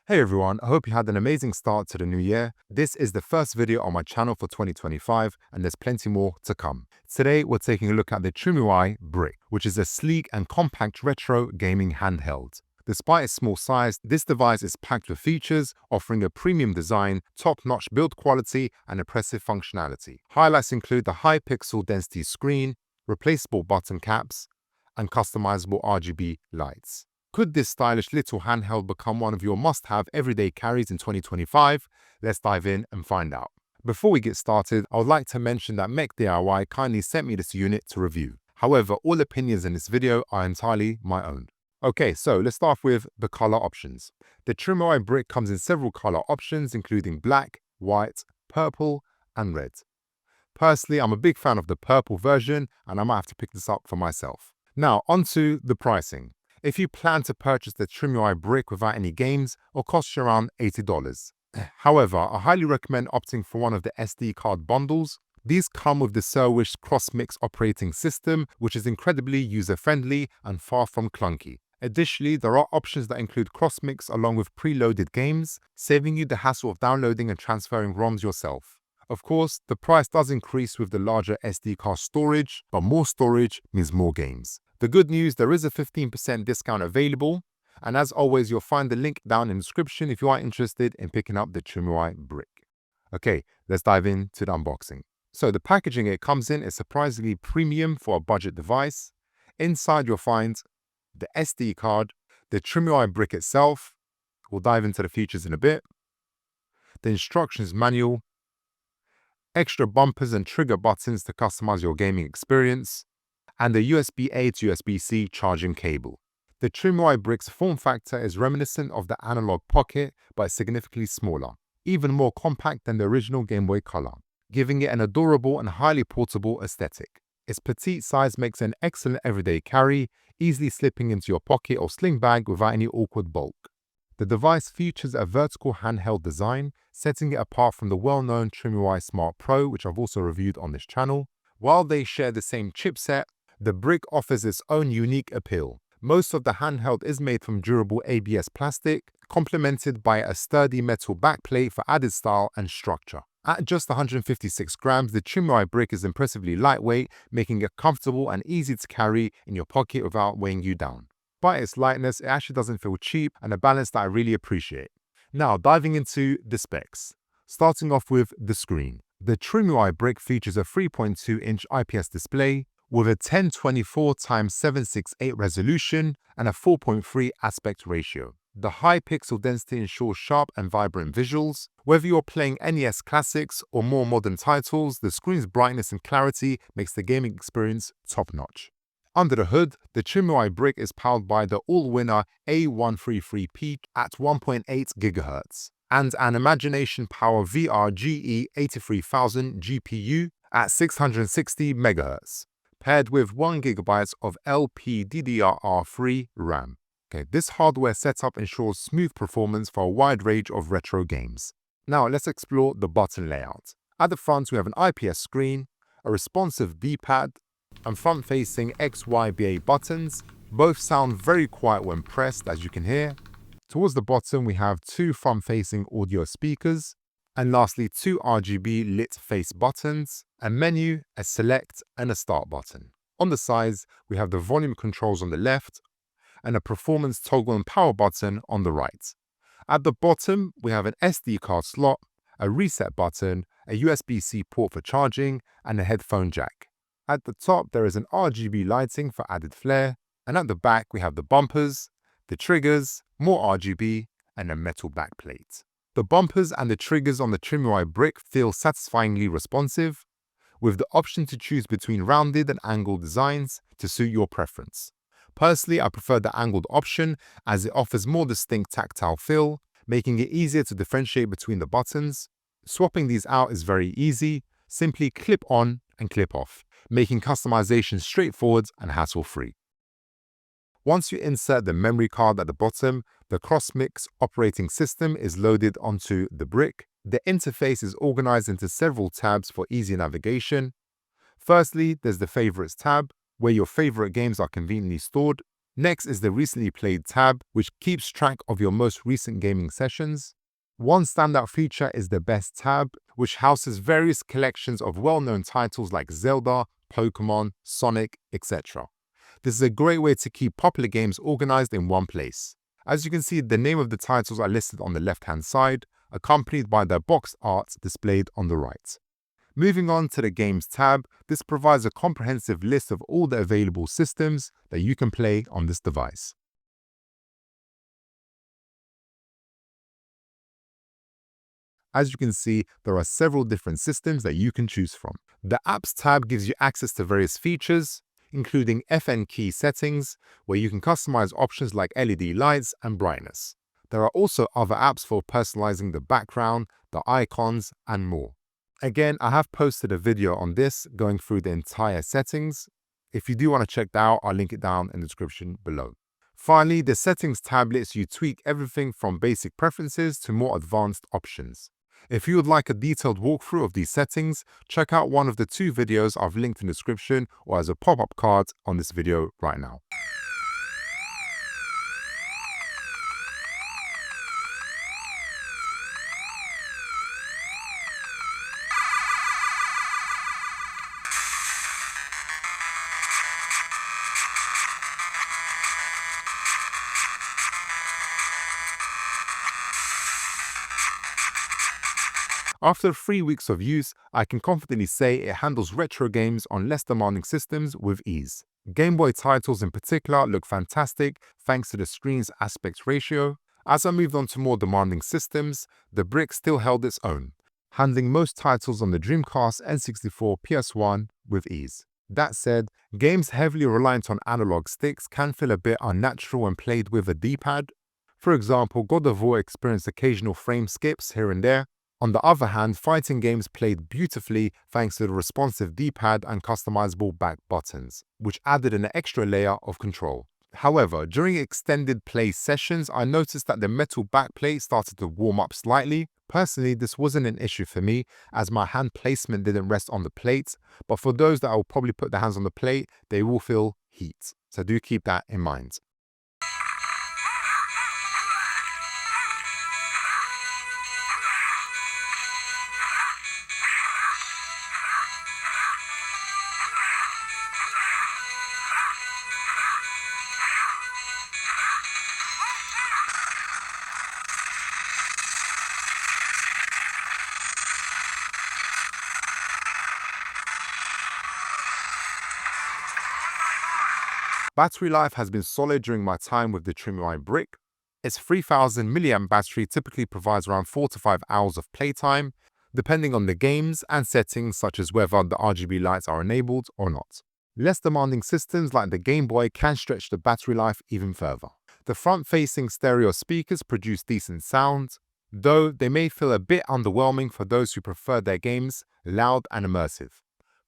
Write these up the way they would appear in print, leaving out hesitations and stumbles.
Hey everyone, I hope you had an amazing start to the new year. This is the first video on my channel for 2025 and there's plenty more to come. Today we're taking a look at the TrimUi Brick, which is a sleek and compact retro gaming handheld. Despite its small size, this device is packed with features, offering a premium design, top-notch build quality, and impressive functionality. Highlights include the high pixel density screen, replaceable button caps, and customizable RGB lights. Could this stylish little handheld become one of your must-have everyday carries in 2025? Let's dive in and find out. Before we get started, I would like to mention that Mech DIY kindly sent me this unit to review. However, all opinions in this video are entirely my own. Okay, so let's start with the color options. The TrimUi Brick comes in several color options, including black, white, purple, and red. Personally, I'm a big fan of the purple version, and I might have to pick this up for myself. Now, onto the pricing. If you plan to purchase the TrimUi Brick without any games, it'll cost you around $80. However, I highly recommend opting for one of the SD card bundles. These come with the Surwish's CrossMix operating system, which is incredibly user-friendly and far from clunky. Additionally, there are options that include CrossMix along with preloaded games, saving you the hassle of downloading and transferring ROMs yourself. Of course, the price does increase with the larger SD card storage, but more storage means more games. The good news, there is a 15% discount available, and as always, you'll find the link down in the description if you are interested in picking up the TrimUi Brick. Okay, let's dive into the unboxing. So the packaging it comes in is surprisingly premium for a budget device. Inside you'll find the SD card, the TrimUi Brick itself, we'll dive into the features in a bit, the instructions manual, extra bumpers and trigger buttons to customize your gaming experience, and the USB-A to USB-C charging cable. The TrimUi Brick's form factor is reminiscent of the analog Pocket, but significantly smaller, even more compact than the original Game Boy Color, giving it an adorable and highly portable aesthetic. Its petite size makes it an excellent everyday carry, easily slipping into your pocket or sling bag without any awkward bulk. The device features a vertical handheld design, setting it apart from the well-known TrimUi Smart Pro, which I've also reviewed on this channel. While they share the same chipset, the Brick offers its own unique appeal. Most of the handheld is made from durable ABS plastic, complemented by a sturdy metal backplate for added style and structure. At just 156 grams, the TrimUi Brick is impressively lightweight, making it comfortable and easy to carry in your pocket without weighing you down. By its lightness, it actually doesn't feel cheap, and a balance that I really appreciate. Now, diving into the specs. Starting off with the screen. The TrimUi Brick features a 3.2-inch IPS display, with a 1024x768 resolution and a 4.3 aspect ratio. The high pixel density ensures sharp and vibrant visuals. Whether you're playing NES classics or more modern titles, the screen's brightness and clarity makes the gaming experience top-notch. Under the hood, the TrimUi Brick is powered by the all-winner A133P at 1.8 GHz and an Imagination Power VR GE83000 GPU at 660 MHz. Paired with 1 GB of LPDDR3 RAM. This hardware setup ensures smooth performance for a wide range of retro games. Now let's explore the button layout. At the front we have an IPS screen, a responsive D-pad, and front-facing XYBA buttons. Both sound very quiet when pressed, as you can hear. Towards the bottom we have two front-facing audio speakers, and lastly, two RGB lit face buttons, a menu, a select, and a start button. On the sides, we have the volume controls on the left, and a performance toggle and power button on the right. At the bottom, we have an SD card slot, a reset button, a USB-C port for charging, and a headphone jack. At the top, there is an RGB lighting for added flair, and at the back, we have the bumpers, the triggers, more RGB, and a metal backplate. The bumpers and the triggers on the TrimUi Brick feel satisfyingly responsive, with the option to choose between rounded and angled designs to suit your preference. Personally, I prefer the angled option as it offers more distinct tactile feel, making it easier to differentiate between the buttons. Swapping these out is very easy, simply clip on and clip off, making customization straightforward and hassle-free. Once you insert the memory card at the bottom, the CrossMix operating system is loaded onto the Brick. The interface is organized into several tabs for easy navigation. Firstly, there's the Favorites tab, where your favorite games are conveniently stored. Next is the Recently Played tab, which keeps track of your most recent gaming sessions. One standout feature is the Best tab, which houses various collections of well-known titles like Zelda, Pokemon, Sonic, etc. This is a great way to keep popular games organized in one place. As you can see, the name of the titles are listed on the left-hand side, accompanied by their boxed art displayed on the right. Moving on to the Games tab, this provides a comprehensive list of all the available systems that you can play on this device. As you can see, there are several different systems that you can choose from. The Apps tab gives you access to various features, including FN key settings, where you can customize options like LED lights and brightness. There are also other apps for personalizing the background, the icons, and more. Again, I have posted a video on this going through the entire settings. If you do want to check that out, I'll link it down in the description below. Finally, the Settings tab lets you tweak everything from basic preferences to more advanced options. If you would like a detailed walkthrough of these settings, check out one of the 2 videos I've linked in the description or as a pop-up card on this video right now. After 3 weeks of use, I can confidently say it handles retro games on less demanding systems with ease. Game Boy titles in particular look fantastic thanks to the screen's aspect ratio. As I moved on to more demanding systems, the Brick still held its own, handling most titles on the Dreamcast, N64, PS1 with ease. That said, games heavily reliant on analog sticks can feel a bit unnatural when played with a D-pad. For example, God of War experienced occasional frame skips here and there. On the other hand, fighting games played beautifully thanks to the responsive D-pad and customizable back buttons, which added an extra layer of control. However, during extended play sessions, I noticed that the metal backplate started to warm up slightly. Personally, this wasn't an issue for me as my hand placement didn't rest on the plate, but for those that will probably put their hands on the plate, they will feel heat. So do keep that in mind. Battery life has been solid during my time with the TrimUi Brick. Its 3000 mAh battery typically provides around 4 to 5 hours of playtime, depending on the games and settings such as whether the RGB lights are enabled or not. Less demanding systems like the Game Boy can stretch the battery life even further. The front-facing stereo speakers produce decent sound, though they may feel a bit underwhelming for those who prefer their games loud and immersive.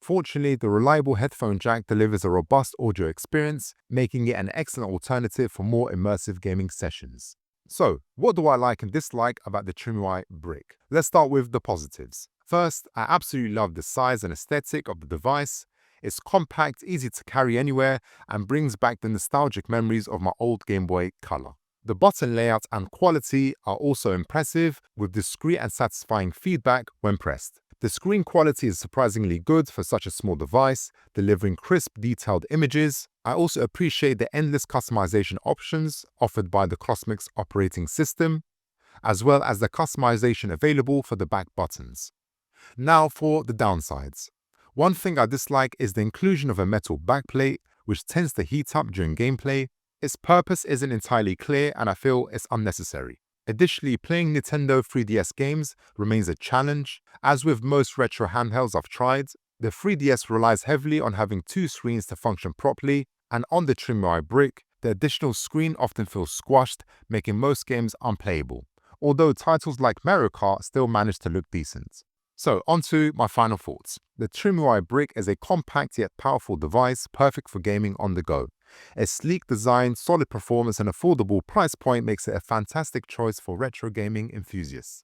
Fortunately, the reliable headphone jack delivers a robust audio experience, making it an excellent alternative for more immersive gaming sessions. So, what do I like and dislike about the TrimUi Brick? Let's start with the positives. First, I absolutely love the size and aesthetic of the device. It's compact, easy to carry anywhere, and brings back the nostalgic memories of my old Game Boy Color. The button layout and quality are also impressive, with discreet and satisfying feedback when pressed. The screen quality is surprisingly good for such a small device, delivering crisp, detailed images. I also appreciate the endless customization options offered by the CrossMix operating system, as well as the customization available for the back buttons. Now for the downsides. One thing I dislike is the inclusion of a metal backplate, which tends to heat up during gameplay. Its purpose isn't entirely clear and I feel it's unnecessary. Additionally, playing Nintendo 3DS games remains a challenge. As with most retro handhelds I've tried, the 3DS relies heavily on having 2 screens to function properly, and on the TrimUi Brick, the additional screen often feels squashed, making most games unplayable, although titles like Mario Kart still manage to look decent. So, onto my final thoughts. The TrimUi Brick is a compact yet powerful device perfect for gaming on the go. Its sleek design, solid performance, and affordable price point makes it a fantastic choice for retro gaming enthusiasts.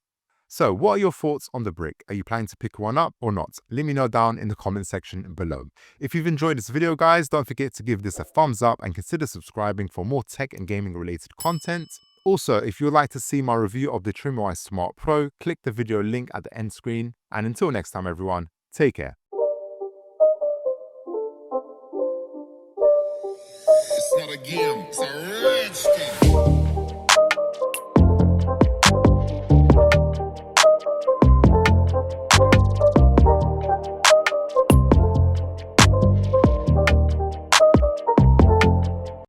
So what are your thoughts on the Brick? Are you planning to pick one up or not? Let me know down in the comment section below. If you've enjoyed this video guys, don't forget to give this a thumbs up and consider subscribing for more tech and gaming related content. Also, if you'd like to see my review of the TrimUi Smart Pro, click the video link at the end screen. And until next time everyone, take care. It's not a game, it's a rich thing.